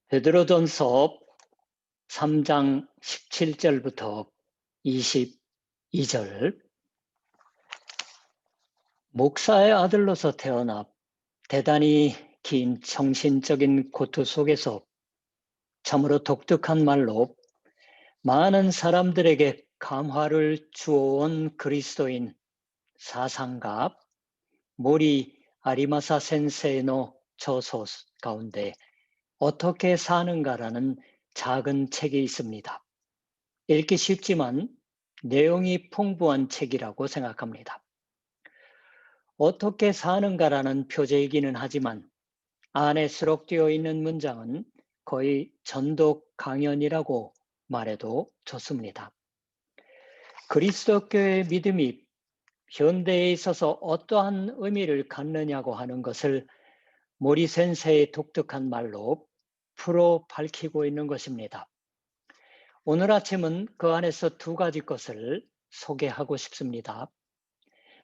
베드로전서 3장 17절부터 22절. 목사의 아들로서 태어나 대단히 긴 정신적인 고투 속에서 참으로 독특한 말로 많은 사람들에게 감화를 주어온 그리스도인 사상가 모리 아리마사 센세이노 저서 가운데 어떻게 사는가라는 작은 책이 있습니다. 읽기 쉽지만 내용이 풍부한 책이라고 생각합니다. 어떻게 사는가라는 표제이기는 하지만 안에 수록되어 있는 문장은 거의 전독 강연이라고 말해도 좋습니다. 그리스도교의 믿음이 현대에 있어서 어떠한 의미를 갖느냐고 하는 것을 모리 센세의 독특한 말로 풀어 밝히고 있는 것입니다. 오늘 아침은 그 안에서 두 가지 것을 소개하고 싶습니다.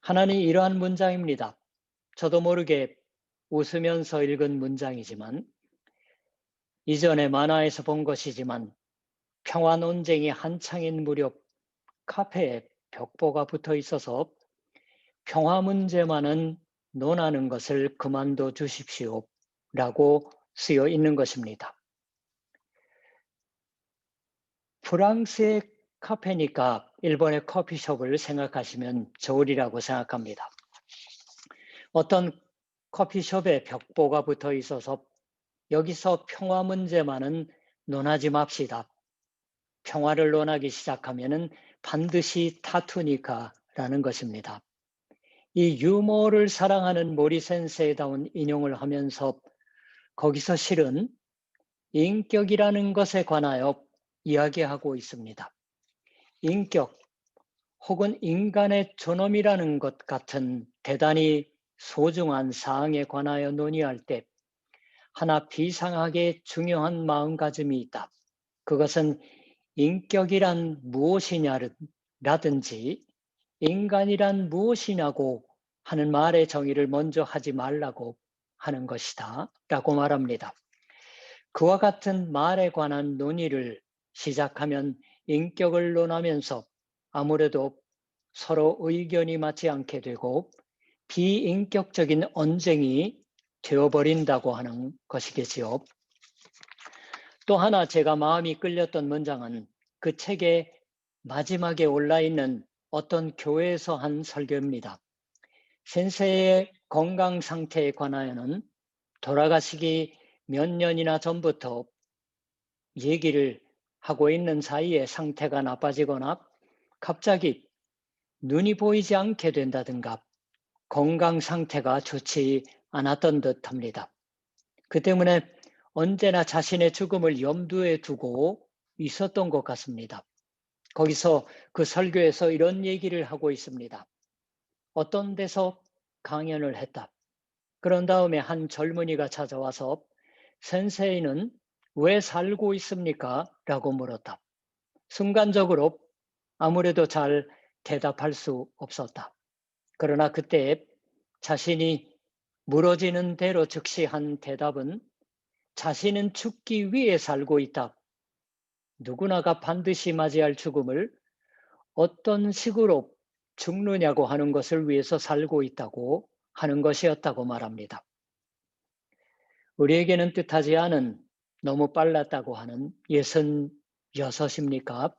하나는 이러한 문장입니다. 저도 모르게 웃으면서 읽은 문장이지만 이전에 만화에서 본 것이지만 평화 논쟁이 한창인 무렵 카페에 벽보가 붙어 있어서 평화 문제만은 논하는 것을 그만둬 주십시오 라고 쓰여 있는 것입니다. 프랑스의 카페니까 일본의 커피숍을 생각하시면 좋으리라고 생각합니다. 어떤 커피숍에 벽보가 붙어 있어서 여기서 평화 문제만은 논하지 맙시다. 평화를 논하기 시작하면 반드시 다투니까라는 것입니다. 이 유머를 사랑하는 모리 센세이다운 인용을 하면서 거기서 실은 인격이라는 것에 관하여 이야기하고 있습니다. 인격 혹은 인간의 존엄이라는 것 같은 대단히 소중한 사항에 관하여 논의할 때 하나 비상하게 중요한 마음가짐이 있다. 그것은 인격이란 무엇이냐라든지 인간이란 무엇이냐고 하는 말의 정의를 먼저 하지 말라고 하는 것이다 라고 말합니다. 그와 같은 말에 관한 논의를 시작하면 인격을 논하면서 아무래도 서로 의견이 맞지 않게 되고 비인격적인 언쟁이 되어버린다고 하는 것이겠지요. 또 하나 제가 마음이 끌렸던 문장은 그 책의 마지막에 올라있는 어떤 교회에서 한 설교입니다. 센세의 건강 상태에 관하여는 돌아가시기 몇 년이나 전부터 얘기를 하고 있는 사이에 상태가 나빠지거나 갑자기 눈이 보이지 않게 된다든가 건강 상태가 좋지 않았던 듯합니다. 그 때문에 언제나 자신의 죽음을 염두에 두고 있었던 것 같습니다. 거기서 그 설교에서 이런 얘기를 하고 있습니다. 어떤 데서 강연을 했다. 그런 다음에 한 젊은이가 찾아와서 센세이는 왜 살고 있습니까? 라고 물었다. 순간적으로 아무래도 잘 대답할 수 없었다. 그러나 그때 자신이 물어지는 대로 즉시 한 대답은 자신은 죽기 위해 살고 있다. 누구나가 반드시 맞이할 죽음을 어떤 식으로 죽느냐고 하는 것을 위해서 살고 있다고 하는 것이었다고 말합니다. 우리에게는 뜻하지 않은 너무 빨랐다고 하는 66입니까?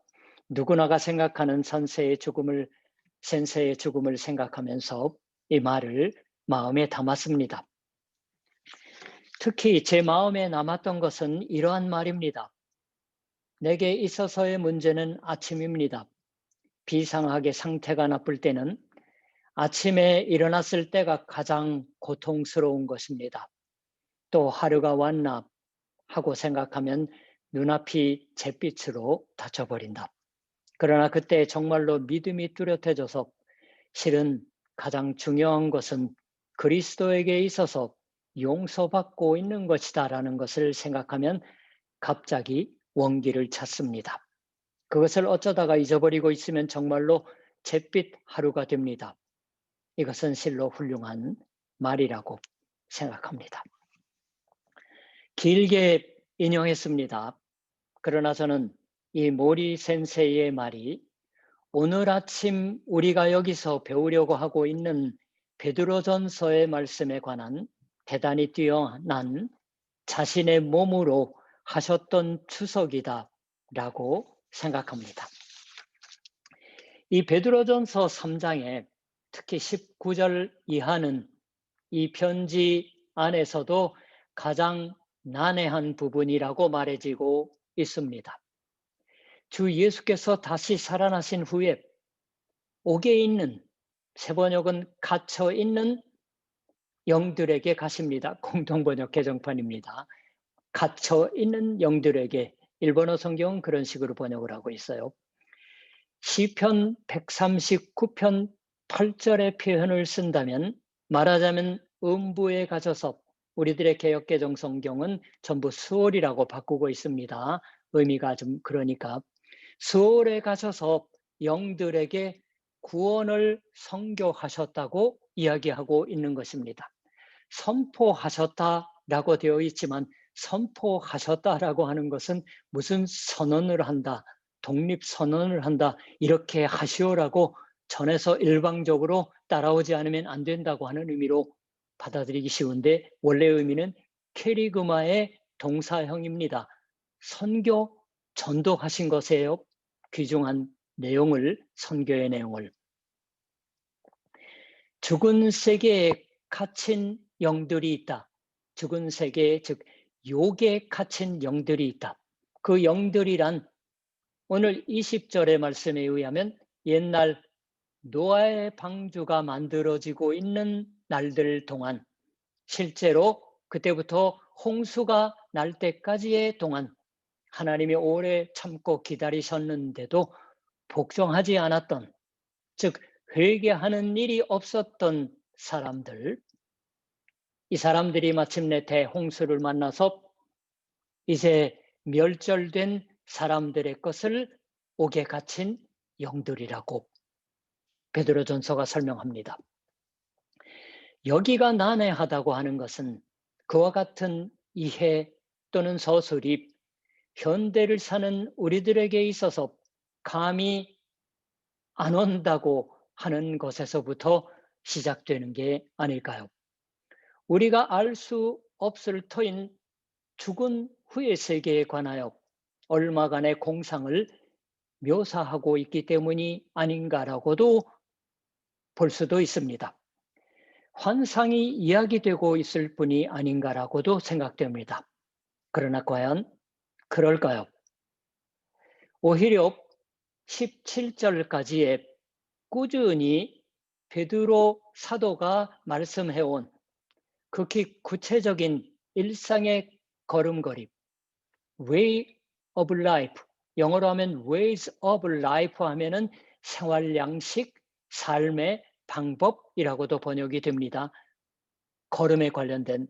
누구나가 생각하는 센세의 죽음을 생각하면서 이 말을 마음에 담았습니다. 특히 제 마음에 남았던 것은 이러한 말입니다. 내게 있어서의 문제는 아침입니다. 비상하게 상태가 나쁠 때는 아침에 일어났을 때가 가장 고통스러운 것입니다. 또 하루가 왔나 하고 생각하면 눈앞이 잿빛으로 닫혀버린다. 그러나 그때 정말로 믿음이 뚜렷해져서 실은 가장 중요한 것은 그리스도에게 있어서 용서받고 있는 것이다라는 것을 생각하면 갑자기 원기를 찾습니다. 그것을 어쩌다가 잊어버리고 있으면 정말로 잿빛 하루가 됩니다. 이것은 실로 훌륭한 말이라고 생각합니다. 길게 인용했습니다. 그러나 저는 이 모리 센세이의 말이 오늘 아침 우리가 여기서 배우려고 하고 있는 베드로전서의 말씀에 관한 대단히 뛰어난 자신의 몸으로 하셨던 추석이다라고 생각합니다. 이 베드로전서 3장에 특히 19절 이하는 이 편지 안에서도 가장 난해한 부분이라고 말해지고 있습니다. 주 예수께서 다시 살아나신 후에 옥에 있는, 세번역은 갇혀 있는 영들에게 가십니다. 공동번역 개정판입니다. 갇혀 있는 영들에게, 일본어 성경은 그런 식으로 번역을 하고 있어요. 시편 139편 8절의 표현을 쓴다면, 말하자면 음부에 갇혀서, 우리들의 개역개정 성경은 전부 수월이라고 바꾸고 있습니다. 의미가 좀 그러니까 수월에 갇혀서 영들에게 구원을 선교하셨다고 이야기하고 있는 것입니다. 선포하셨다라고 되어 있지만 선포하셨다라고 하는 것은 무슨 선언을 한다, 독립선언을 한다, 이렇게 하시오라고 전해서 일방적으로 따라오지 않으면 안 된다고 하는 의미로 받아들이기 쉬운데, 원래 의미는 캐리그마의 동사형입니다. 선교, 전도하신 것이에요. 귀중한 내용을, 선교의 내용을. 죽은 세계에 갇힌 영들이 있다. 죽은 세계에, 즉 욕에 갇힌 영들이 있다. 그 영들이란 오늘 20절의 말씀에 의하면 옛날 노아의 방주가 만들어지고 있는 날들 동안, 실제로 그때부터 홍수가 날 때까지의 동안 하나님이 오래 참고 기다리셨는데도 복종하지 않았던, 즉 회개하는 일이 없었던 사람들, 이 사람들이 마침내 대홍수를 만나서 이제 멸절된 사람들의 것을 옥에 갇힌 영들이라고 베드로전서가 설명합니다. 여기가 난해하다고 하는 것은 그와 같은 이해 또는 서술이 현대를 사는 우리들에게 있어서 감이 안 온다고 하는 것에서부터 시작되는 게 아닐까요? 우리가 알 수 없을 터인 죽은 후의 세계에 관하여 얼마간의 공상을 묘사하고 있기 때문이 아닌가라고도 볼 수도 있습니다. 환상이 이야기되고 있을 뿐이 아닌가라고도 생각됩니다. 그러나 과연 그럴까요? 오히려 17절까지의 꾸준히 베드로 사도가 말씀해온 극히 구체적인 일상의 걸음걸이, way of life, 영어로 하면 ways of life 하면은 생활 양식, 삶의 방법이라고도 번역이 됩니다. 걸음에 관련된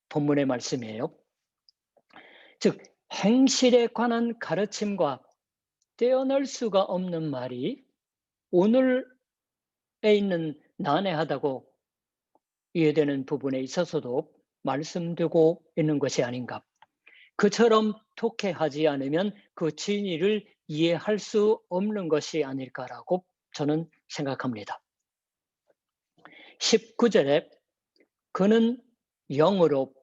본문의 말씀이에요. 즉 행실에 관한 가르침과 떼어낼 수가 없는 말이 오늘에 있는 난해하다고 이해되는 부분에 있어서도 말씀되고 있는 것이 아닌가. 그처럼 독해하지 않으면 그 진리를 이해할 수 없는 것이 아닐까라고 저는 생각합니다. 19절에 그는 영으로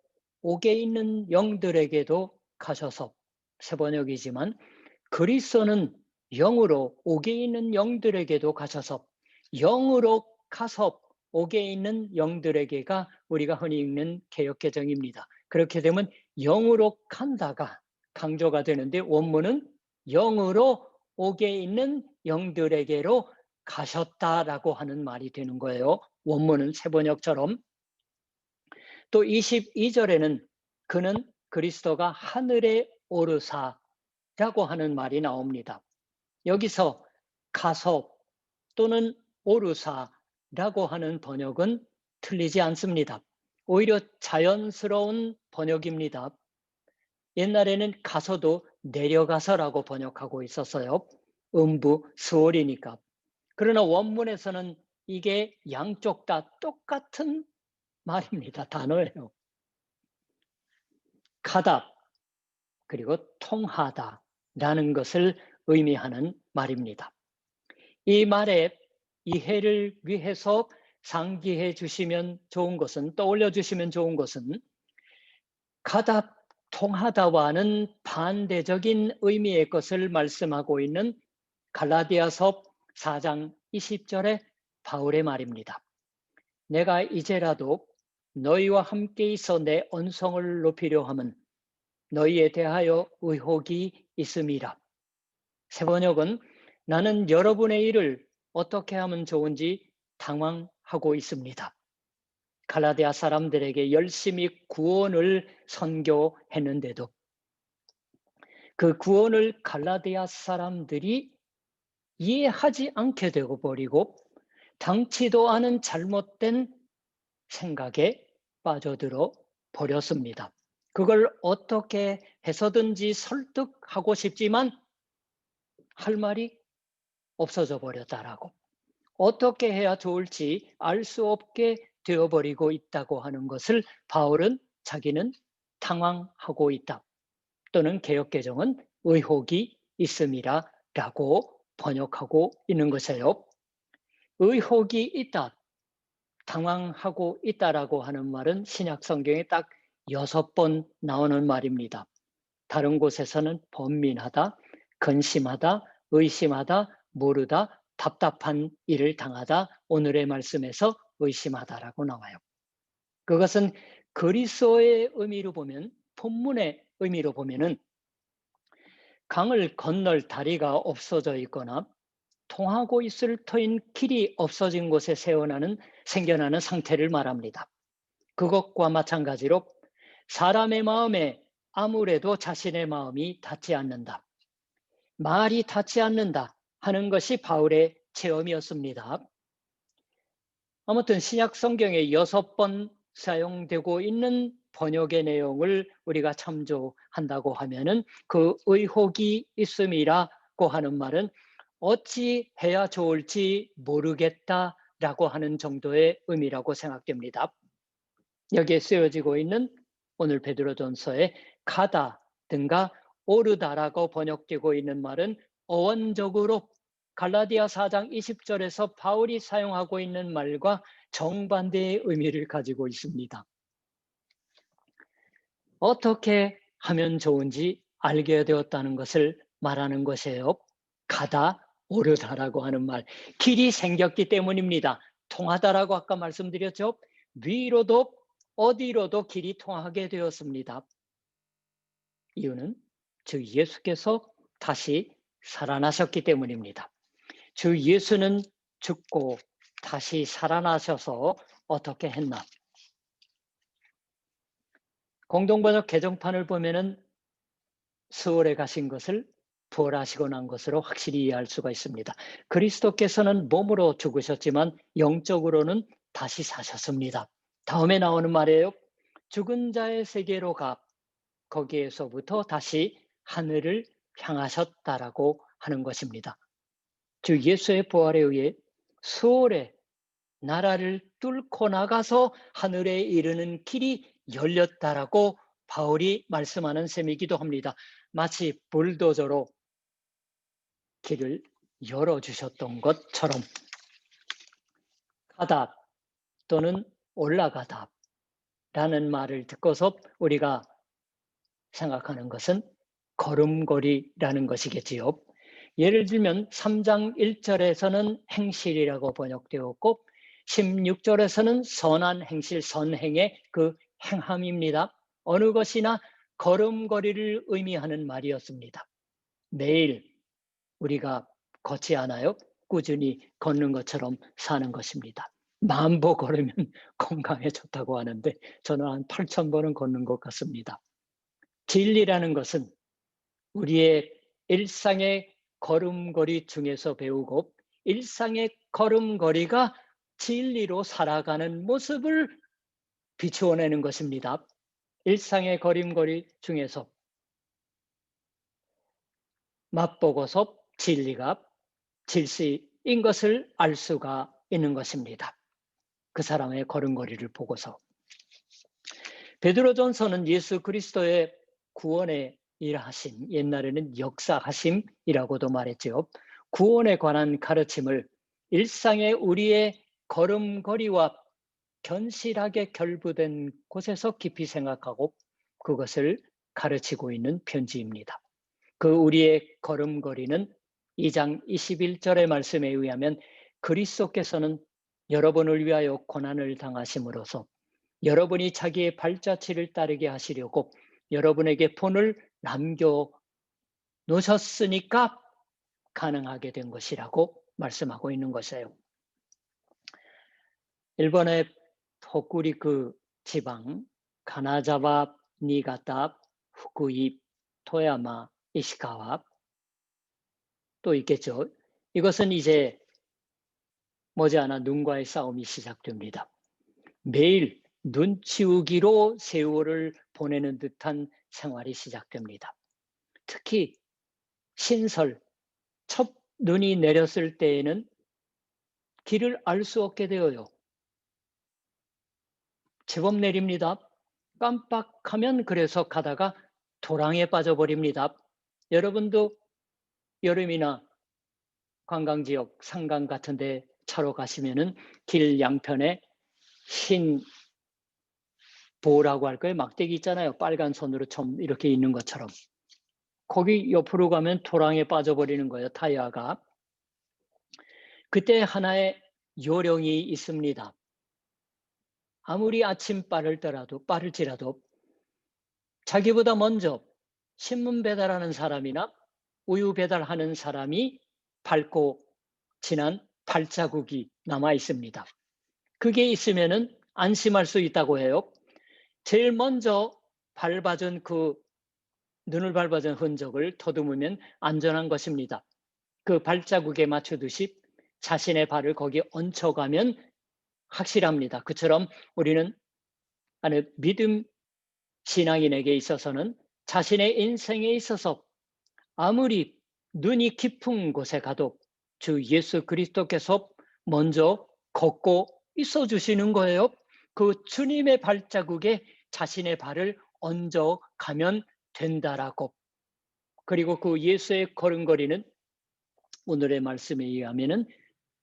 옥에 있는 영들에게도 가셔서, 세번역이지만 그리스도는 영으로 옥에 있는 영들에게도 가셔서, 영으로 가서 옥에 있는 영들에게가 우리가 흔히 읽는 개역개정입니다. 그렇게 되면 영으로 간다가 강조가 되는데, 원문은 영으로 옥에 있는 영들에게로 가셨다라고 하는 말이 되는 거예요. 원문은 세번역처럼. 또 22절에는 그는 그리스도가 하늘에 오르사라고 하는 말이 나옵니다. 여기서 가서 또는 오르사라고 하는 번역은 틀리지 않습니다. 오히려 자연스러운 번역입니다. 옛날에는 가서도 내려가서라고 번역하고 있었어요. 음부, 수월이니까. 그러나 원문에서는 이게 양쪽 다 똑같은 말입니다. 단어예요. 가다, 그리고 통하다라는 것을 의미하는 말입니다. 이 말의 이해를 위해서 상기해 주시면 좋은 것은, 떠올려 주시면 좋은 것은 가다, 통하다와는 반대적인 의미의 것을 말씀하고 있는 갈라디아서 4장 20절의 바울의 말입니다. 내가 이제라도 너희와 함께 있어 내 언성을 높이려 함은 너희에 대하여 의혹이 있음이라. 새 번역은 나는 여러분의 일을 어떻게 하면 좋은지 당황하고 있습니다. 갈라디아 사람들에게 열심히 구원을 선교했는데도 그 구원을 갈라디아 사람들이 이해하지 않게 되고 버리고 당치도 않은 잘못된 생각에 빠져들어 버렸습니다. 그걸 어떻게 해서든지 설득하고 싶지만 할 말이 없어져 버렸다라고, 어떻게 해야 좋을지 알 수 없게 되어버리고 있다고 하는 것을 바울은 자기는 당황하고 있다, 또는 개역개정은 의혹이 있음이라고 번역하고 있는 것이에요. 의혹이 있다, 당황하고 있다라고 하는 말은 신약 성경에 딱 6번 나오는 말입니다. 다른 곳에서는 번민하다, 근심하다, 의심하다, 모르다, 답답한 일을 당하다, 오늘의 말씀에서 의심하다라고 나와요. 그것은 그리스어의 의미로 보면, 본문의 의미로 보면은 강을 건널 다리가 없어져 있거나 통하고 있을 터인 길이 없어진 곳에 생겨나는 상태를 말합니다. 그것과 마찬가지로 사람의 마음에 아무래도 자신의 마음이 닿지 않는다, 말이 닿지 않는다 하는 것이 바울의 체험이었습니다. 아무튼 신약 성경에 6번 사용되고 있는 번역의 내용을 우리가 참조한다고 하면은 그 의혹이 있음이라고 하는 말은 어찌 해야 좋을지 모르겠다라고 하는 정도의 의미라고 생각됩니다. 여기에 쓰여지고 있는 오늘 베드로전서에 가다든가 오르다라고 번역되고 있는 말은 어원적으로 갈라디아 4장 20절에서 바울이 사용하고 있는 말과 정반대의 의미를 가지고 있습니다. 어떻게 하면 좋은지 알게 되었다는 것을 말하는 것이에요. 가다, 오르다라고 하는 말, 길이 생겼기 때문입니다. 통하다라고 아까 말씀드렸죠. 위로도 어디로도 길이 통하게 되었습니다. 이유는 주 예수께서 다시 살아나셨기 때문입니다. 주 예수는 죽고 다시 살아나셔서 어떻게 했나? 공동번역 개정판을 보면은 수월에 가신 것을 부활하시고 난 것으로 확실히 이해할 수가 있습니다. 그리스도께서는 몸으로 죽으셨지만 영적으로는 다시 사셨습니다. 다음에 나오는 말이에요. 죽은 자의 세계로 가 거기에서부터 다시 하늘을 향하셨다라고 하는 것입니다. 주 예수의 부활에 의해 수월에 나라를 뚫고 나가서 하늘에 이르는 길이 열렸다라고 바울이 말씀하는 셈이기도 합니다. 마치 불도저로 길을 열어주셨던 것처럼 가다 또는 올라가다 라는 말을 듣고서 우리가 생각하는 것은 걸음걸이라는 것이겠지요. 예를 들면 3장 1절에서는 행실이라고 번역되었고 16절에서는 선한 행실, 선행의 그 행함입니다. 어느 것이나 걸음걸이를 의미하는 말이었습니다. 매일 우리가 걷지 않아요? 꾸준히 걷는 것처럼 사는 것입니다. 10,000보 걸으면 건강에 좋다고 하는데 저는 한 8,000번은 걷는 것 같습니다. 진리라는 것은 우리의 일상의 걸음걸이 중에서 배우고 일상의 걸음걸이가 진리로 살아가는 모습을 비추어내는 것입니다. 일상의 걸음걸이 중에서 맛보고서 진리가 질서인 것을 알 수가 있는 것입니다. 그 사람의 걸음걸이를 보고서. 베드로전서는 예수 그리스도의 구원의 일하심, 옛날에는 역사하심이라고도 말했죠. 구원에 관한 가르침을 일상의 우리의 걸음걸이와 견실하게 결부된 곳에서 깊이 생각하고 그것을 가르치고 있는 편지입니다. 그 우리의 걸음걸이는 2장 21절의 말씀에 의하면 그리스도께서는 여러분을 위하여 고난을 당하심으로써 여러분이 자기의 발자취를 따르게 하시려고 여러분에게 본을 남겨 놓으셨으니까 가능하게 된 것이라고 말씀하고 있는 것이에요. 일본의 호쿠리쿠 지방 가나자와 니가타, 후쿠이, 토야마, 이시카와 또 있겠죠. 이것은 이제 머지않아 눈과의 싸움이 시작됩니다. 매일 눈 치우기로 세월을 보내는 듯한 생활이 시작됩니다. 특히 신설, 첫 눈이 내렸을 때에는 길을 알 수 없게 되어요. 제법 내립니다. 깜빡하면 그래서 가다가 도랑에 빠져버립니다. 여러분도 여름이나 관광지역, 산강 같은 데 차로 가시면은 길 양편에 흰 보라고 할까요? 막대기 있잖아요. 빨간 선으로 좀 이렇게 있는 것처럼. 거기 옆으로 가면 도랑에 빠져버리는 거예요. 타이어가. 그때 하나의 요령이 있습니다. 아무리 아침 빠를지라도 자기보다 먼저 신문 배달하는 사람이나 우유 배달하는 사람이 밟고 지난 발자국이 남아 있습니다. 그게 있으면은 안심할 수 있다고 해요. 제일 먼저 눈을 밟아준 흔적을 더듬으면 안전한 것입니다. 그 발자국에 맞추듯이 자신의 발을 거기에 얹혀가면 확실합니다. 그처럼 우리는 믿음 신앙인에게 있어서는 자신의 인생에 있어서 아무리 눈이 깊은 곳에 가도 주 예수 그리스도께서 먼저 걷고 있어 주시는 거예요. 그 주님의 발자국에 자신의 발을 얹어 가면 된다라고. 그리고 그 예수의 걸음걸이는 오늘의 말씀에 의하면은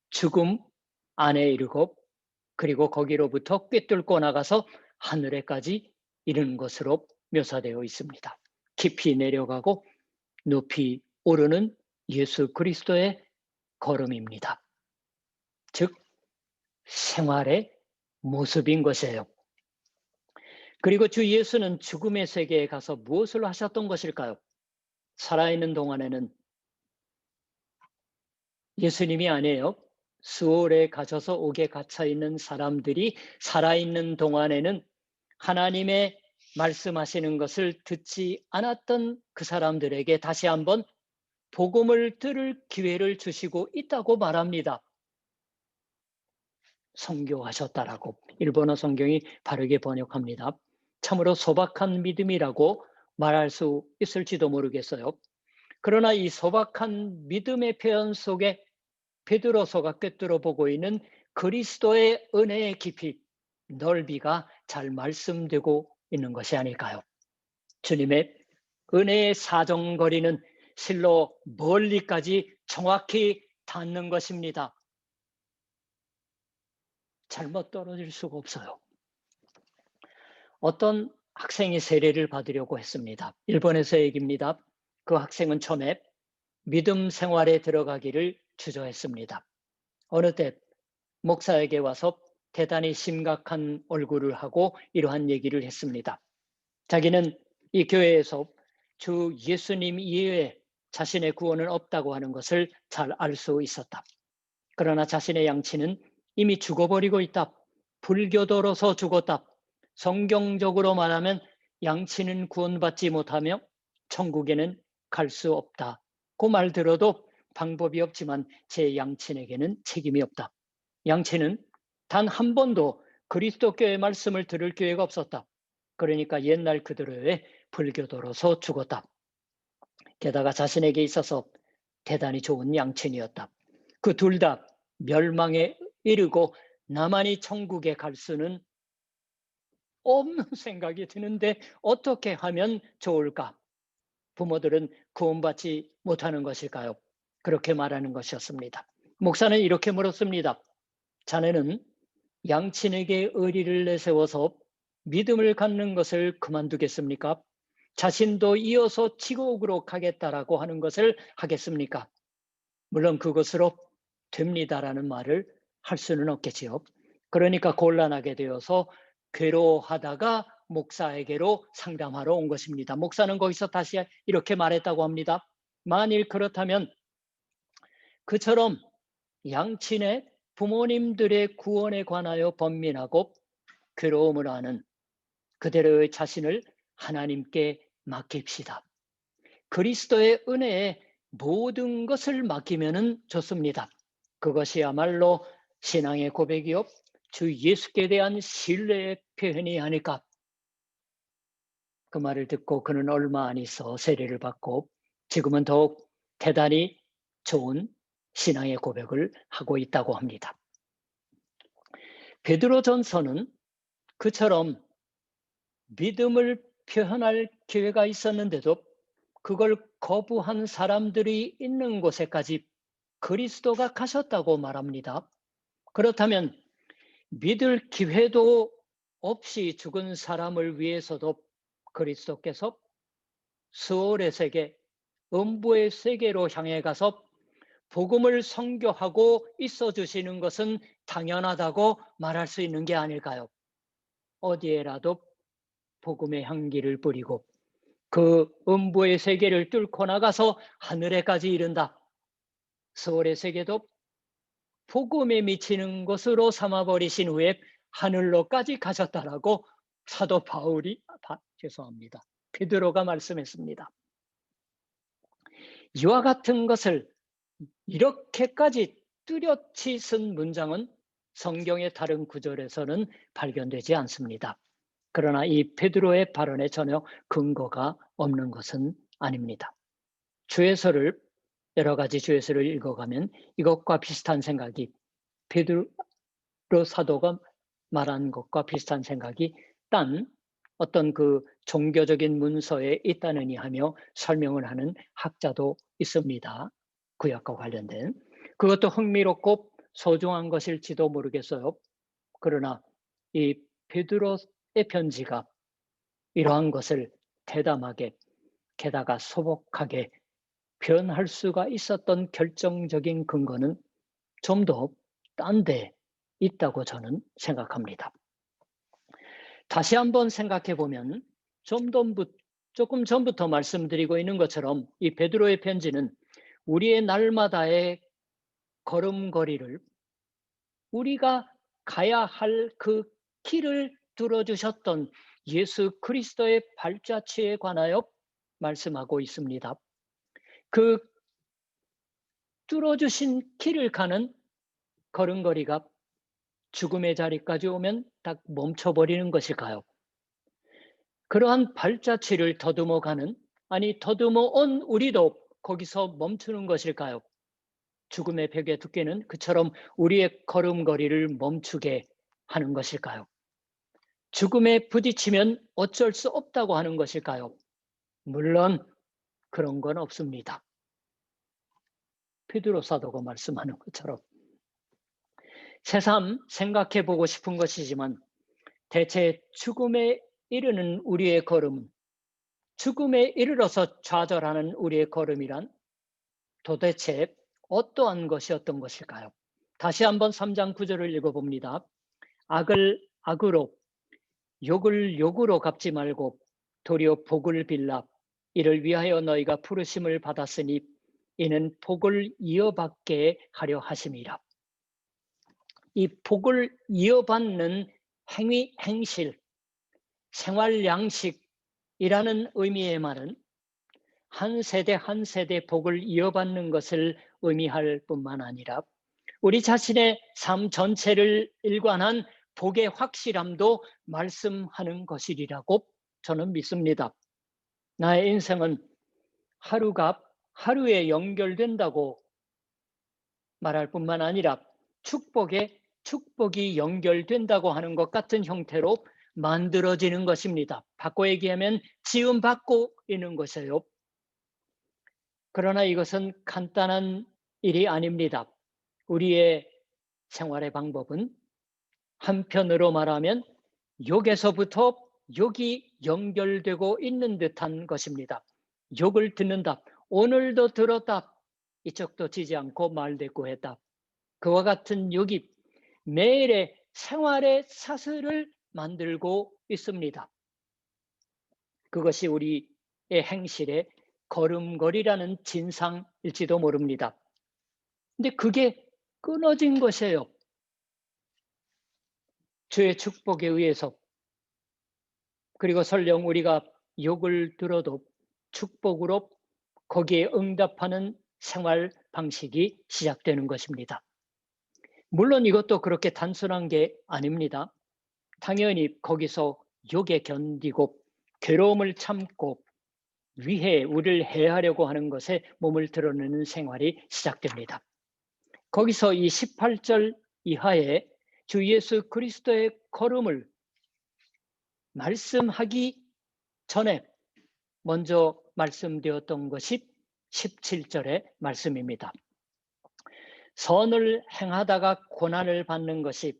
죽음 안에 이르고 그리고 거기로부터 꿰뚫고 나가서 하늘에까지 이르는 것으로 묘사되어 있습니다. 깊이 내려가고 높이 오르는 예수 그리스도의 걸음입니다. 즉 생활의 모습인 것이에요. 그리고 주 예수는 죽음의 세계에 가서 무엇을 하셨던 것일까요? 살아있는 동안에는 예수님이 아니에요. 수월에 갇혀서 옥에 갇혀 있는 사람들이 살아있는 동안에는 하나님의 말씀하시는 것을 듣지 않았던 그 사람들에게 다시 한번 복음을 들을 기회를 주시고 있다고 말합니다. 선교하셨다라고 일본어 성경이 바르게 번역합니다. 참으로 소박한 믿음이라고 말할 수 있을지도 모르겠어요. 그러나 이 소박한 믿음의 표현 속에 베드로서가 꿰뚫어 보고 있는 그리스도의 은혜의 깊이, 넓이가 잘 말씀되고 있는 것이 아닐까요? 주님의 은혜의 사정거리는 실로 멀리까지 정확히 닿는 것입니다. 잘못 떨어질 수가 없어요. 어떤 학생이 세례를 받으려고 했습니다. 일본에서 얘기입니다. 그 학생은 처음에 믿음 생활에 들어가기를 주저했습니다. 어느 때 목사에게 와서 대단히 심각한 얼굴을 하고 이러한 얘기를 했습니다. 자기는 이 교회에서 주 예수님 이외에 자신의 구원은 없다고 하는 것을 잘 알 수 있었다. 그러나 자신의 양치는 이미 죽어버리고 있다. 불교도로서 죽었다. 성경적으로 말하면 양치는 구원받지 못하며 천국에는 갈 수 없다. 그 말 들어도 방법이 없지만 제 양친에게는 책임이 없다. 양치는 단 한 번도 그리스도교의 말씀을 들을 기회가 없었다. 그러니까 옛날 그대로의 불교도로서 죽었다. 게다가 자신에게 있어서 대단히 좋은 양친이었다. 그 둘 다 멸망에 이르고 나만이 천국에 갈 수는 없는 생각이 드는데 어떻게 하면 좋을까? 부모들은 구원받지 못하는 것일까요? 그렇게 말하는 것이었습니다. 목사는 이렇게 물었습니다. 자네는 양친에게 의리를 내세워서 믿음을 갖는 것을 그만두겠습니까? 자신도 이어서 지옥으로 가겠다라고 하는 것을 하겠습니까? 물론 그것으로 됩니다라는 말을 할 수는 없겠지요. 그러니까 곤란하게 되어서 괴로워하다가 목사에게로 상담하러 온 것입니다. 목사는 거기서 다시 이렇게 말했다고 합니다. 만일 그렇다면 그처럼 양친의 부모님들의 구원에 관하여 번민하고 괴로움을 하는 그대로의 자신을 하나님께 맡깁시다. 그리스도의 은혜에 모든 것을 맡기면 좋습니다. 그것이야말로 신앙의 고백이요 주 예수께 대한 신뢰의 표현이 아닐까. 그 말을 듣고 그는 얼마 안 있어 세례를 받고 지금은 더욱 대단히 좋은 신앙의 고백을 하고 있다고 합니다. 베드로전서는 그처럼 믿음을 표현할 기회가 있었는데도 그걸 거부한 사람들이 있는 곳에까지 그리스도가 가셨다고 말합니다. 그렇다면 믿을 기회도 없이 죽은 사람을 위해서도 그리스도께서 스월의 세계, 음부의 세계로 향해 가서 복음을 선교하고 있어 주시는 것은 당연하다고 말할 수 있는 게 아닐까요? 어디에라도 복음의 향기를 뿌리고 그 음부의 세계를 뚫고 나가서 하늘에까지 이른다. 스월의 세계도 복음에 미치는 것으로 삼아버리신 후에 하늘로까지 가셨다라고 사도 바울이 죄송합니다. 베드로가 말씀했습니다. 이와 같은 것을 이렇게까지 뚜렷이 쓴 문장은 성경의 다른 구절에서는 발견되지 않습니다. 그러나 이 베드로의 발언에 전혀 근거가 없는 것은 아닙니다. 주예서를 여러 가지 주예서를 읽어가면 이것과 비슷한 생각이 베드로 사도가 말한 것과 비슷한 생각이 딴 어떤 그 종교적인 문서에 있다느니 하며 설명을 하는 학자도 있습니다. 구약과 관련된. 그것도 흥미롭고 소중한 것일지도 모르겠어요. 그러나 이 베드로의 편지가 이러한 것을 대담하게 게다가 소복하게 표현할 수가 있었던 결정적인 근거는 좀 더 딴 데 있다고 저는 생각합니다. 다시 한번 생각해 보면 조금 전부터 말씀드리고 있는 것처럼 이 베드로의 편지는 우리의 날마다의 걸음걸이를 우리가 가야 할 그 길을 뚫어주셨던 예수 그리스도의 발자취에 관하여 말씀하고 있습니다. 그 뚫어주신 길을 가는 걸음걸이가 죽음의 자리까지 오면 딱 멈춰버리는 것일까요? 그러한 발자취를 더듬어 가는, 아니 더듬어 온 우리도 거기서 멈추는 것일까요? 죽음의 벽의 두께는 그처럼 우리의 걸음걸이를 멈추게 하는 것일까요? 죽음에 부딪히면 어쩔 수 없다고 하는 것일까요? 물론 그런 건 없습니다. 베드로 사도가 말씀하는 것처럼 새삼 생각해 보고 싶은 것이지만 대체 죽음에 이르는 우리의 걸음, 죽음에 이르러서 좌절하는 우리의 걸음이란 도대체 어떠한 것이었던 것일까요? 다시 한번 3장 9절을 읽어봅니다. 악을 악으로, 욕을 욕으로 갚지 말고 도리어 복을 빌라. 이를 위하여 너희가 부르심을 받았으니 이는 복을 이어받게 하려 하심이라. 이 복을 이어받는 행위, 행실, 생활 양식이라는 의미의 말은 한 세대 한 세대 복을 이어받는 것을 의미할 뿐만 아니라 우리 자신의 삶 전체를 일관한 복의 확실함도 말씀하는 것이라고 저는 믿습니다. 나의 인생은 하루가 하루에 연결된다고 말할 뿐만 아니라 축복이 연결된다고 하는 것 같은 형태로 만들어지는 것입니다. 바꿔 얘기하면 지음받고 있는 것이에요. 그러나 이것은 간단한 일이 아닙니다. 우리의 생활의 방법은 한편으로 말하면 욕에서부터 욕이 연결되고 있는 듯한 것입니다. 욕을 듣는다. 오늘도 들었다. 이쪽도 지지 않고 말대꾸했다. 그와 같은 욕이 매일의 생활의 사슬을 만들고 있습니다. 그것이 우리의 행실의 걸음걸이라는 진상일지도 모릅니다. 근데 그게 끊어진 것이에요. 주의 축복에 의해서. 그리고 설령 우리가 욕을 들어도 축복으로 거기에 응답하는 생활 방식이 시작되는 것입니다. 물론 이것도 그렇게 단순한 게 아닙니다. 당연히 거기서 욕에 견디고 괴로움을 참고 우리를 해하려고 하는 것에 몸을 드러내는 생활이 시작됩니다. 거기서 이 18절 이하에 주 예수 그리스도의 걸음을 말씀하기 전에 먼저 말씀드렸던 것이 17절의 말씀입니다. 선을 행하다가 고난을 받는 것이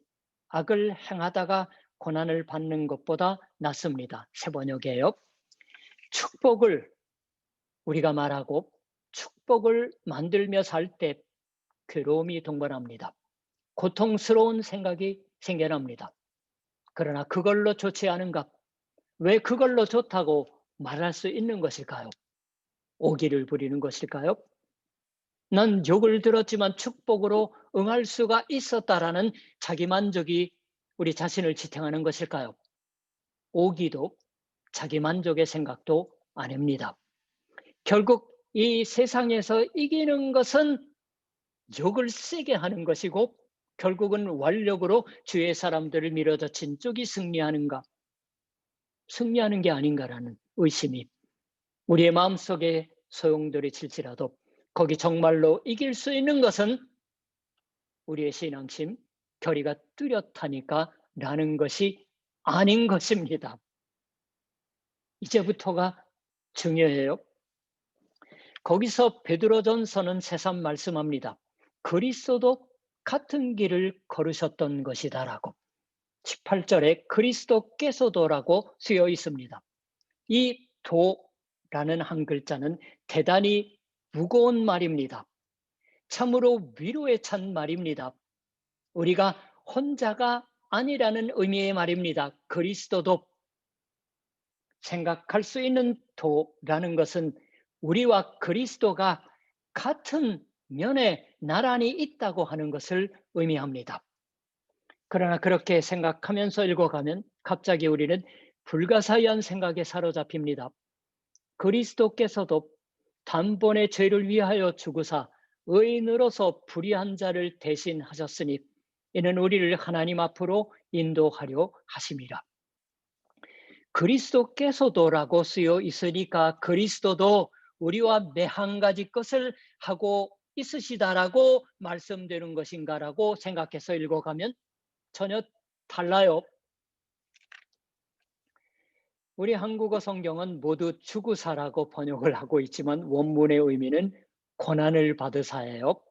악을 행하다가 고난을 받는 것보다 낫습니다. 새번역이에요. 축복을 우리가 말하고 축복을 만들며 살 때 괴로움이 동반합니다. 고통스러운 생각이 생겨납니다. 그러나 그걸로 좋지 않은가? 왜 그걸로 좋다고 말할 수 있는 것일까요? 오기를 부리는 것일까요? 난 욕을 들었지만 축복으로 응할 수가 있었다라는 자기만족이 우리 자신을 지탱하는 것일까요? 오기도 자기만족의 생각도 아닙니다. 결국 이 세상에서 이기는 것은 욕을 세게 하는 것이고 결국은 완력으로 주의 사람들을 밀어젖힌 쪽이 승리하는 게 아닌가라는 의심이 우리의 마음속에 소용돌이 칠지라도 거기 정말로 이길 수 있는 것은 우리의 신앙심, 결의가 뚜렷하니까 라는 것이 아닌 것입니다. 이제부터가 중요해요. 거기서 베드로전서는 새삼 말씀합니다. 그리스도도 같은 길을 걸으셨던 것이다라고. 18절에 그리스도께서도라고 쓰여 있습니다. 이 도라는 한 글자는 대단히 무거운 말입니다. 참으로 위로에 찬 말입니다. 우리가 혼자가 아니라는 의미의 말입니다. 그리스도도 생각할 수 있는 도라는 것은 우리와 그리스도가 같은 면에 나란히 있다고 하는 것을 의미합니다. 그러나 그렇게 생각하면서 읽어가면 갑자기 우리는 불가사의한 생각에 사로잡힙니다. 그리스도께서도 단번에 죄를 위하여 죽으사 의인으로서 불의한 자를 대신하셨으니 이는 우리를 하나님 앞으로 인도하려 하심이라. 그리스도께서도라고 쓰여 있으니까 그리스도도 우리와 매 한 가지 것을 하고 있으시다라고 말씀되는 것인가라고 생각해서 읽어가면 전혀 달라요. 우리 한국어 성경은 모두 죽으사라고 번역을 하고 있지만 원문의 의미는 고난을 받으사예요.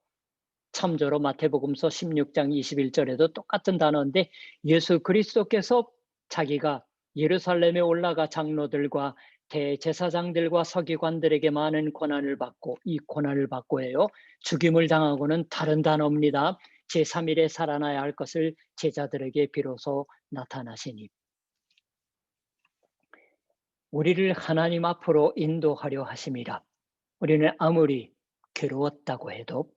참조로 마태복음서 16장 21절에도 똑같은 단어인데 예수 그리스도께서 자기가 예루살렘에 올라가 장로들과 대제사장들과 서기관들에게 많은 고난을 받고 이 고난을 받고예요. 죽임을 당하고는 다른 단어입니다. 제3일에 살아나야 할 것을 제자들에게 비로소 나타나시니 우리를 하나님 앞으로 인도하려 하심이라. 우리는 아무리 괴로웠다고 해도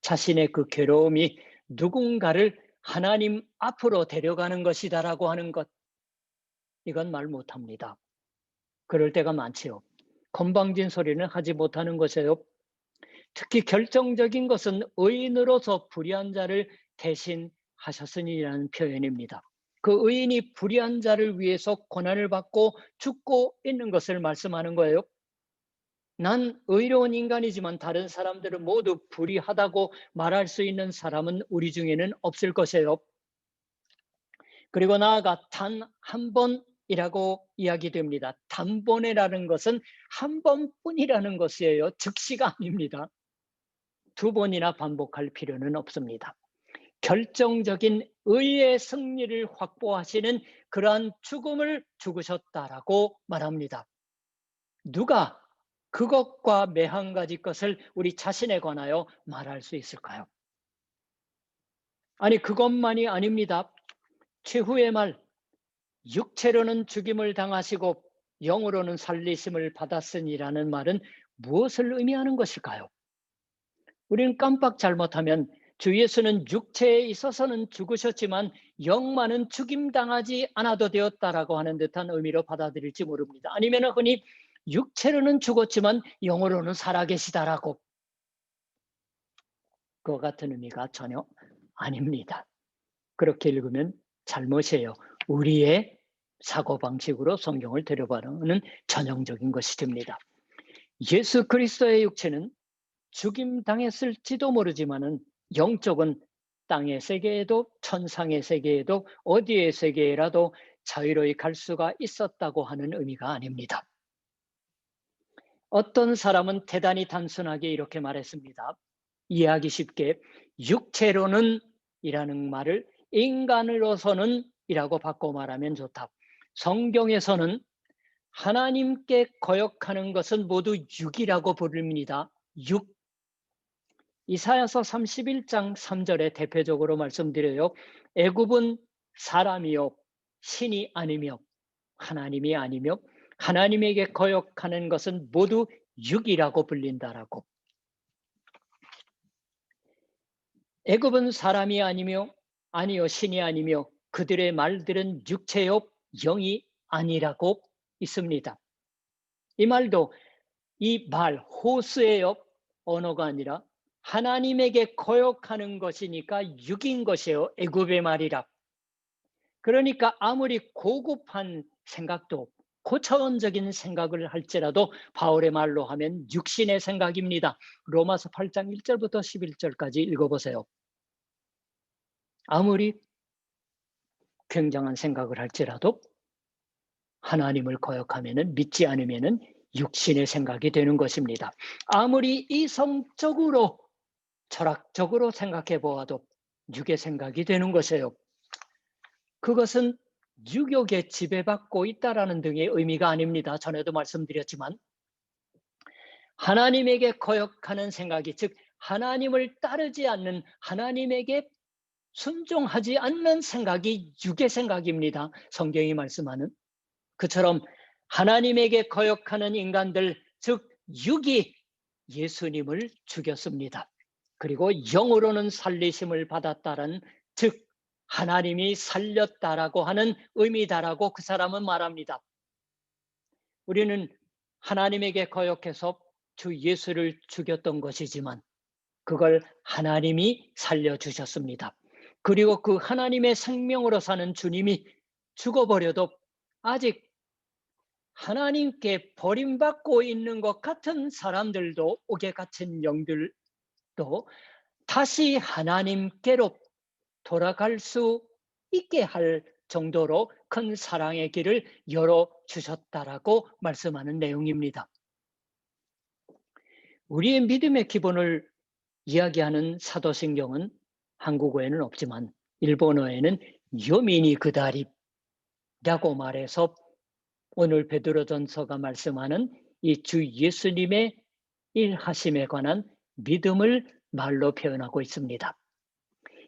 자신의 그 괴로움이 누군가를 하나님 앞으로 데려가는 것이다라고 하는 것, 이건 말 못합니다. 그럴 때가 많지요. 건방진 소리는 하지 못하는 것이에요. 특히 결정적인 것은 의인으로서 불의한 자를 대신하셨으니라는 표현입니다. 그 의인이 불의한 자를 위해서 고난을 받고 죽고 있는 것을 말씀하는 거예요. 난 의로운 인간이지만 다른 사람들은 모두 불의하다고 말할 수 있는 사람은 우리 중에는 없을 것이에요. 그리고 나아가 단 한 번 이라고 이야기됩니다. 단번에라는 것은 한 번뿐이라는 것이에요. 즉시가 아닙니다. 두 번이나 반복할 필요는 없습니다. 결정적인 의의 승리를 확보하시는 그러한 죽음을 죽으셨다라고 말합니다. 누가 그것과 매한 가지 것을 우리 자신에 관하여 말할 수 있을까요? 아니, 그것만이 아닙니다. 최후의 말, 육체로는 죽임을 당하시고 영으로는 살리심을 받았으니라는 말은 무엇을 의미하는 것일까요? 우리는 깜빡 잘못하면 주 예수는 육체에 있어서는 죽으셨지만 영만은 죽임당하지 않아도 되었다라고 하는 듯한 의미로 받아들일지 모릅니다. 아니면 흔히 육체로는 죽었지만 영으로는 살아계시다라고, 그와 같은 의미가 전혀 아닙니다. 그렇게 읽으면 잘못이에요. 우리의 사고방식으로 성경을 들여다보는 전형적인 것이 됩니다. 예수 그리스도의 육체는 죽임 당했을지도 모르지만은 영적은 땅의 세계에도 천상의 세계에도 어디의 세계라도 자유로이 갈 수가 있었다고 하는 의미가 아닙니다. 어떤 사람은 대단히 단순하게 이렇게 말했습니다. 이해하기 쉽게 육체로는 이라는 말을 인간으로서는 이라고 바꿔 말하면 좋다. 성경에서는 하나님께 거역하는 것은 모두 육이라고 부릅니다. 육. 이사야서 31장 3절에 대표적으로 말씀드려요. 애굽은 사람이요 신이 아니며 하나님이 아니며 하나님에게 거역하는 것은 모두 육이라고 불린다라고. 애굽은 사람이 아니요 신이 아니며 그들의 말들은 육체요 영이 아니라고 있습니다. 이 말도 이 말 호스예요. 언어가 아니라 하나님에게 거역하는 것이니까 육인 것이에요. 애굽의 말이라. 그러니까 아무리 고급한 생각도 고차원적인 생각을 할지라도 바울의 말로 하면 육신의 생각입니다. 로마서 8장 1절부터 11절까지 읽어보세요. 아무리 굉장한 생각을 할지라도 하나님을 거역하면은, 믿지 않으면은 육신의 생각이 되는 것입니다. 아무리 이성적으로 철학적으로 생각해 보아도 육의 생각이 되는 것이에요. 그것은 유욕에 지배받고 있다라는 등의 의미가 아닙니다. 전에도 말씀드렸지만 하나님에게 거역하는 생각이, 즉 하나님을 따르지 않는, 하나님에게 순종하지 않는 생각이 육의 생각입니다. 성경이 말씀하는 그처럼 하나님에게 거역하는 인간들, 즉 육이 예수님을 죽였습니다. 그리고 영으로는 살리심을 받았다는, 즉 하나님이 살렸다라고 하는 의미다라고 그 사람은 말합니다. 우리는 하나님에게 거역해서 주 예수를 죽였던 것이지만 그걸 하나님이 살려주셨습니다. 그리고 그 하나님의 생명으로 사는 주님이 죽어버려도 아직 하나님께 버림받고 있는 것 같은 사람들도, 옥에 갇힌 영들도 다시 하나님께로 돌아갈 수 있게 할 정도로 큰 사랑의 길을 열어주셨다라고 말씀하는 내용입니다. 우리의 믿음의 기본을 이야기하는 사도신경은 한국어에는 없지만 일본어에는 요미니 그다리라고 말해서 오늘 베드로전서가 말씀하는 이 주 예수님의 일하심에 관한 믿음을 말로 표현하고 있습니다.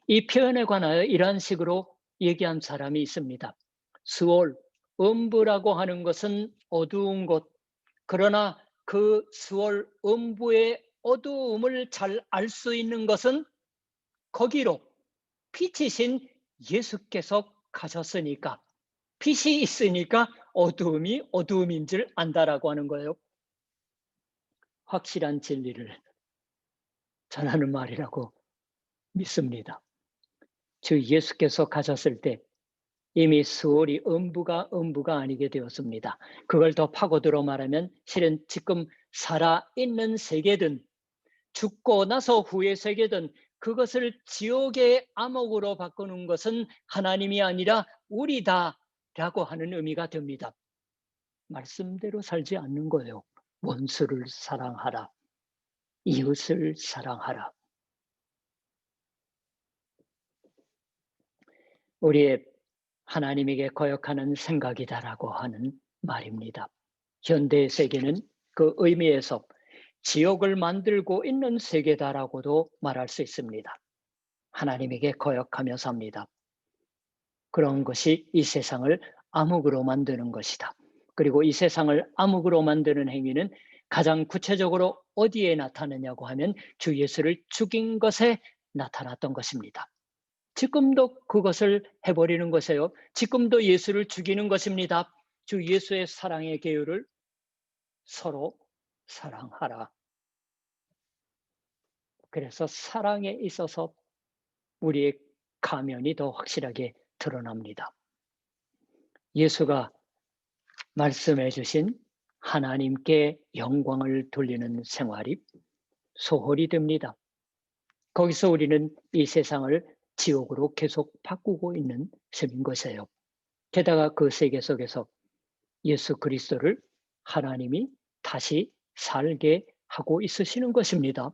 이 표현에 관하여 이러한 식으로 얘기한 사람이 있습니다. 스올, 음부라고 하는 것은 어두운 곳, 그러나 그 스올 음부의 어두움을 잘 알 수 있는 것은 거기로 빛이신 예수께서 가셨으니까, 빛이 있으니까 어두움이 어두움인 줄 안다라고 하는 거예요. 확실한 진리를 전하는 말이라고 믿습니다. 주 예수께서 가셨을 때 이미 스올이 음부가 아니게 되었습니다. 그걸 더 파고들어 말하면 실은 지금 살아있는 세계든 죽고 나서 후의 세계든 그것을 지옥의 암흑으로 바꾸는 것은 하나님이 아니라 우리다 라고 하는 의미가 됩니다. 말씀대로 살지 않는 거예요. 원수를 사랑하라. 이웃을 사랑하라. 우리의 하나님에게 거역하는 생각이다라고 하는 말입니다. 현대 세계는 그 의미에서 지옥을 만들고 있는 세계다라고도 말할 수 있습니다. 하나님에게 거역하며 삽니다. 그런 것이 이 세상을 암흑으로 만드는 것이다. 그리고 이 세상을 암흑으로 만드는 행위는 가장 구체적으로 어디에 나타나냐고 하면 주 예수를 죽인 것에 나타났던 것입니다. 지금도 그것을 해버리는 것이에요. 지금도 예수를 죽이는 것입니다. 주 예수의 사랑의 계율을 서로 사랑하라. 그래서 사랑에 있어서 우리의 가면이 더 확실하게 드러납니다. 예수가 말씀해 주신 하나님께 영광을 돌리는 생활이 소홀히 됩니다. 거기서 우리는 이 세상을 지옥으로 계속 바꾸고 있는 셈인 것이에요. 게다가 그 세계 속에서 예수 그리스도를 하나님이 다시 살게 하고 있으시는 것입니다.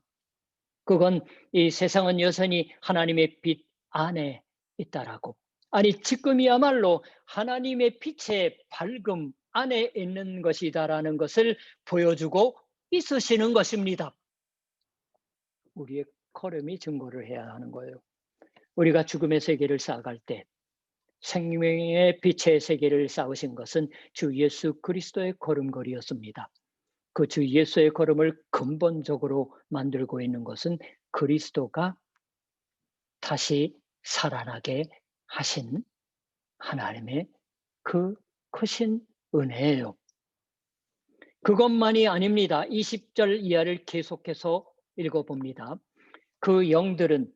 그건 이 세상은 여전히 하나님의 빛 안에 있다라고. 아니, 지금이야말로 하나님의 빛의 밝음 안에 있는 것이다라는 것을 보여주고 있으시는 것입니다. 우리의 걸음이 증거를 해야 하는 거예요. 우리가 죽음의 세계를 쌓아갈 때 생명의 빛의 세계를 쌓으신 것은 주 예수 그리스도의 걸음걸이였습니다. 그 주 예수의 걸음을 근본적으로 만들고 있는 것은 그리스도가 다시 살아나게 하신 하나님의 그 크신 은혜예요. 그것만이 아닙니다. 20절 이하를 계속해서 읽어봅니다. 그 영들은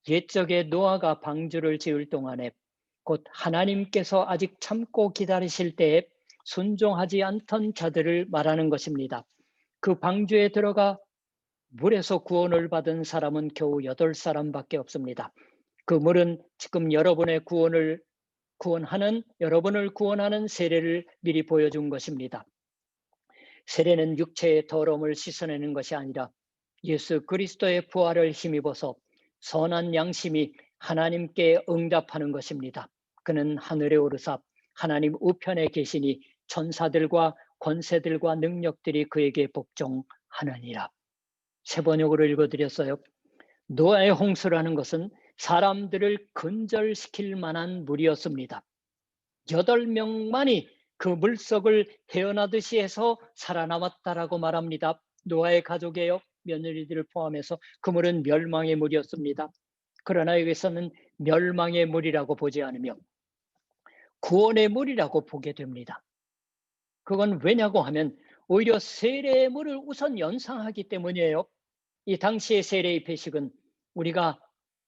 옛적에 노아가 방주를 지을 동안에 곧 하나님께서 아직 참고 기다리실 때에 순종하지 않던 자들을 말하는 것입니다. 그 방주에 들어가 물에서 구원을 받은 사람은 겨우 8사람밖에 없습니다. 그 물은 지금 여러분을 구원하는 세례를 미리 보여준 것입니다. 세례는 육체의 더러움을 씻어내는 것이 아니라 예수 그리스도의 부활을 힘입어서 선한 양심이 하나님께 응답하는 것입니다. 그는 하늘에 오르사 하나님 우편에 계시니 천사들과 권세들과 능력들이 그에게 복종하느니라. 세 번역으로 읽어드렸어요. 노아의 홍수라는 것은 사람들을 근절시킬 만한 물이었습니다. 8명만이 그 물속을 헤어나듯이 해서 살아남았다라고 말합니다. 노아의 가족이에요. 며느리들을 포함해서 그 물은 멸망의 물이었습니다. 그러나 여기서는 멸망의 물이라고 보지 않으며 구원의 물이라고 보게 됩니다. 그건 왜냐고 하면 오히려 세례의 물을 우선 연상하기 때문이에요. 이 당시의 세례의 배식은 우리가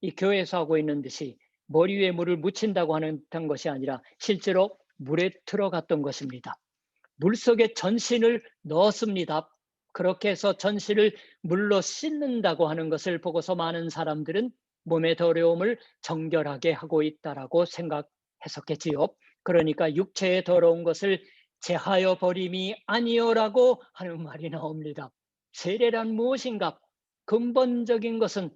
이 교회에서 하고 있는 듯이 머리 위에 물을 묻힌다고 하는 것이 아니라 실제로 물에 들어갔던 것입니다. 물속에 전신을 넣었습니다. 그렇게 해서 전신을 물로 씻는다고 하는 것을 보고서 많은 사람들은 몸의 더러움을 정결하게 하고 있다라고 생각했었겠지요. 그러니까 육체의 더러운 것을 제하여 버림이 아니오라고 하는 말이 나옵니다. 세례란 무엇인가? 근본적인 것은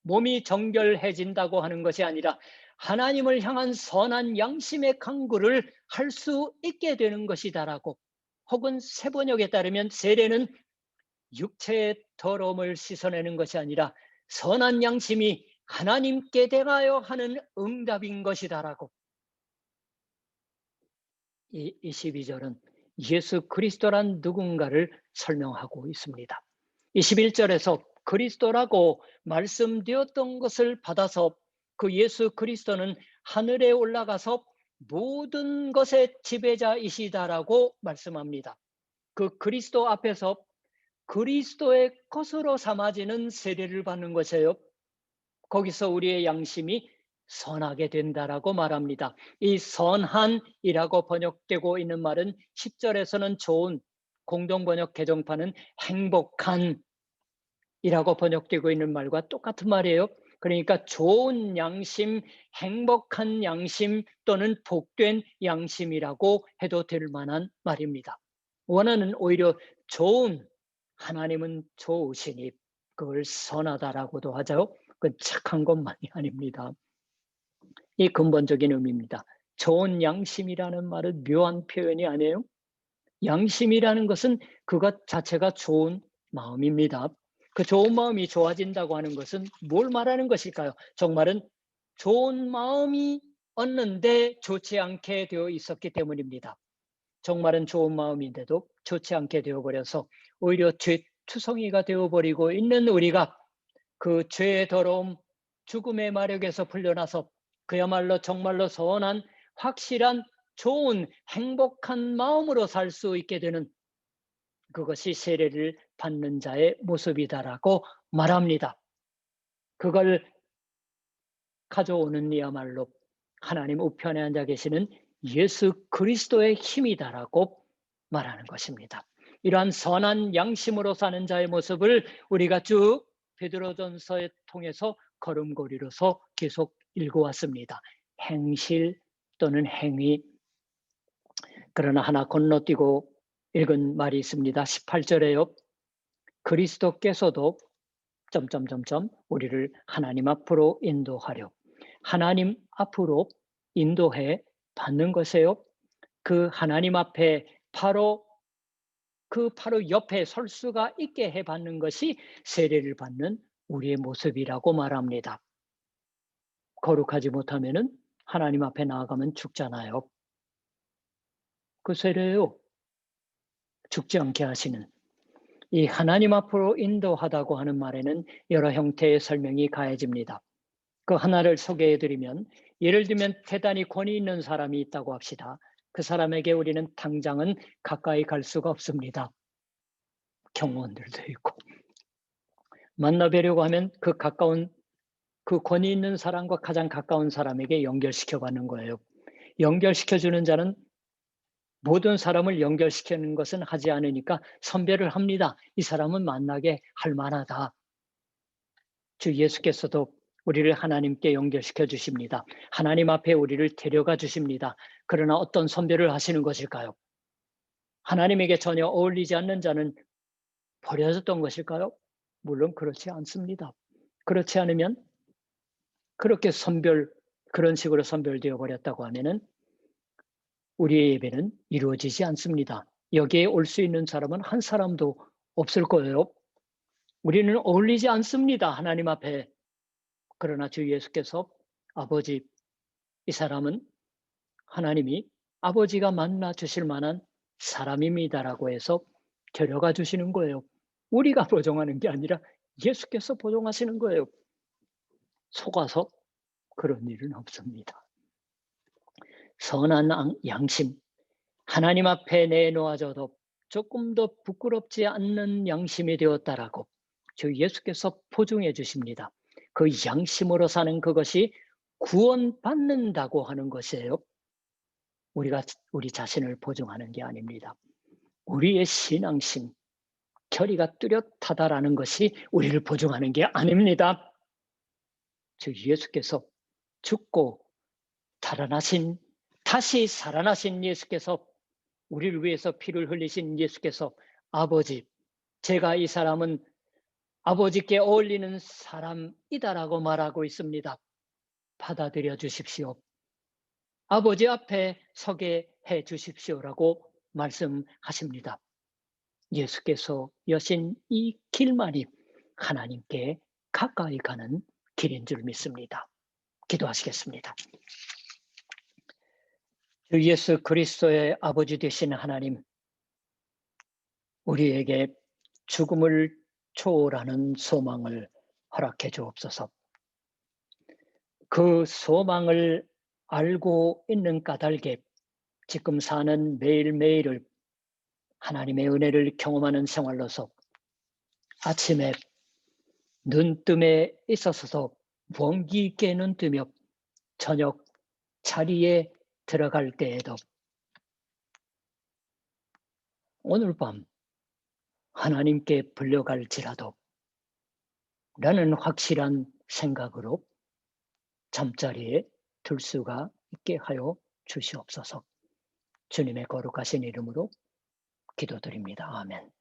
몸이 정결해진다고 하는 것이 아니라 하나님을 향한 선한 양심의 강구를 할 수 있게 되는 것이다라고. 혹은 새 번역에 따르면 세례는 육체의 더러움을 씻어내는 것이 아니라 선한 양심이 하나님께 대하여 하는 응답인 것이다라고. 이 22절은 예수 그리스도란 누군가를 설명하고 있습니다. 21절에서 그리스도라고 말씀되었던 것을 받아서 그 예수 그리스도는 하늘에 올라가서 모든 것의 지배자이시다라고 말씀합니다. 그 그리스도 앞에서 그리스도의 것으로 삼아지는 세례를 받는 것이에요. 거기서 우리의 양심이 선하게 된다라고 말합니다. 이 선한이라고 번역되고 있는 말은 10절에서는 좋은, 공동번역 개정판은 행복한 이라고 번역되고 있는 말과 똑같은 말이에요. 그러니까 좋은 양심, 행복한 양심 또는 복된 양심이라고 해도 될 만한 말입니다. 원어는 오히려 좋은, 하나님은 좋으시니 그걸 선하다라고도 하죠. 그건 착한 것만이 아닙니다. 이 근본적인 의미입니다. 좋은 양심이라는 말은 묘한 표현이 아니에요. 양심이라는 것은 그것 자체가 좋은 마음입니다. 그 좋은 마음이 좋아진다고 하는 것은 뭘 말하는 것일까요? 정말은 좋은 마음이 얻는데 좋지 않게 되어 있었기 때문입니다. 정말은 좋은 마음인데도 좋지 않게 되어버려서 오히려 죄투성이가 되어버리고 있는 우리가 그 죄의 더러움, 죽음의 마력에서 풀려나서 그야말로 정말로 선한, 확실한, 좋은, 행복한 마음으로 살 수 있게 되는 그것이 세례를 받는 자의 모습이다라고 말합니다. 그걸 가져오는 이야말로 하나님 우편에 앉아 계시는 예수 그리스도의 힘이다라고 말하는 것입니다. 이러한 선한 양심으로 사는 자의 모습을 우리가 쭉 베드로전서에 통해서 걸음걸이로서 계속 읽어왔습니다. 행실 또는 행위. 그러나 하나 건너뛰고 읽은 말이 있습니다. 18절에요. 그리스도께서도 점점점점 우리를 하나님 앞으로 인도하려. 하나님 앞으로 인도해 받는 것이에요. 그 하나님 앞에 바로 옆에 설 수가 있게 해 받는 것이 세례를 받는 우리의 모습이라고 말합니다. 거룩하지 못하면은 하나님 앞에 나아가면 죽잖아요. 그 세례요. 죽지 않게 하시는 이 하나님 앞으로 인도하다고 하는 말에는 여러 형태의 설명이 가해집니다. 그 하나를 소개해 드리면 예를 들면 대단히 권위 있는 사람이 있다고 합시다. 그 사람에게 우리는 당장은 가까이 갈 수가 없습니다. 경호원들도 있고. 만나 뵈려고 하면 그 권위 있는 사람과 가장 가까운 사람에게 연결시켜 받는 거예요. 연결시켜 주는 자는 모든 사람을 연결시키는 것은 하지 않으니까 선별을 합니다. 이 사람은 만나게 할 만하다. 주 예수께서도 우리를 하나님께 연결시켜 주십니다. 하나님 앞에 우리를 데려가 주십니다. 그러나 어떤 선별을 하시는 것일까요? 하나님에게 전혀 어울리지 않는 자는 버려졌던 것일까요? 물론 그렇지 않습니다. 그렇지 않으면 그런 식으로 선별되어 버렸다고 하면은 우리의 예배는 이루어지지 않습니다. 여기에 올 수 있는 사람은 한 사람도 없을 거예요. 우리는 어울리지 않습니다. 하나님 앞에. 그러나 주 예수께서 아버지, 이 사람은 하나님이 아버지가 만나 주실 만한 사람입니다라고 해서 데려가 주시는 거예요. 우리가 보정하는 게 아니라 예수께서 보정하시는 거예요. 속아서 그런 일은 없습니다. 선한 양심, 하나님 앞에 내놓아져도 조금 더 부끄럽지 않는 양심이 되었다라고 주 예수께서 보증해 주십니다. 그 양심으로 사는 그것이 구원받는다고 하는 것이에요. 우리 자신을 보증하는 게 아닙니다. 우리의 신앙심, 결의가 뚜렷하다라는 것이 우리를 보증하는 게 아닙니다. 주 예수께서 죽고 다시 살아나신 예수께서 우리를 위해서 피를 흘리신 예수께서 아버지, 제가 이 사람은 아버지께 어울리는 사람이다라고 말하고 있습니다. 받아들여 주십시오. 아버지 앞에 서게 해 주십시오라고 말씀하십니다. 예수께서 여신 이 길만이 하나님께 가까이 가는 길인 줄 믿습니다. 기도하시겠습니다. 주 예수 그리스도의 아버지 되신 하나님, 우리에게 죽음을 초월하는 소망을 허락해 주옵소서. 그 소망을 알고 있는 까닭에 지금 사는 매일매일을 하나님의 은혜를 경험하는 생활로서 아침에 눈뜸에 있어서도 원기 있게 눈뜨며 저녁 자리에 들어갈 때에도 오늘 밤 하나님께 불려갈지라도 라는 확실한 생각으로 잠자리에 들 수가 있게 하여 주시옵소서. 주님의 거룩하신 이름으로 기도드립니다. 아멘.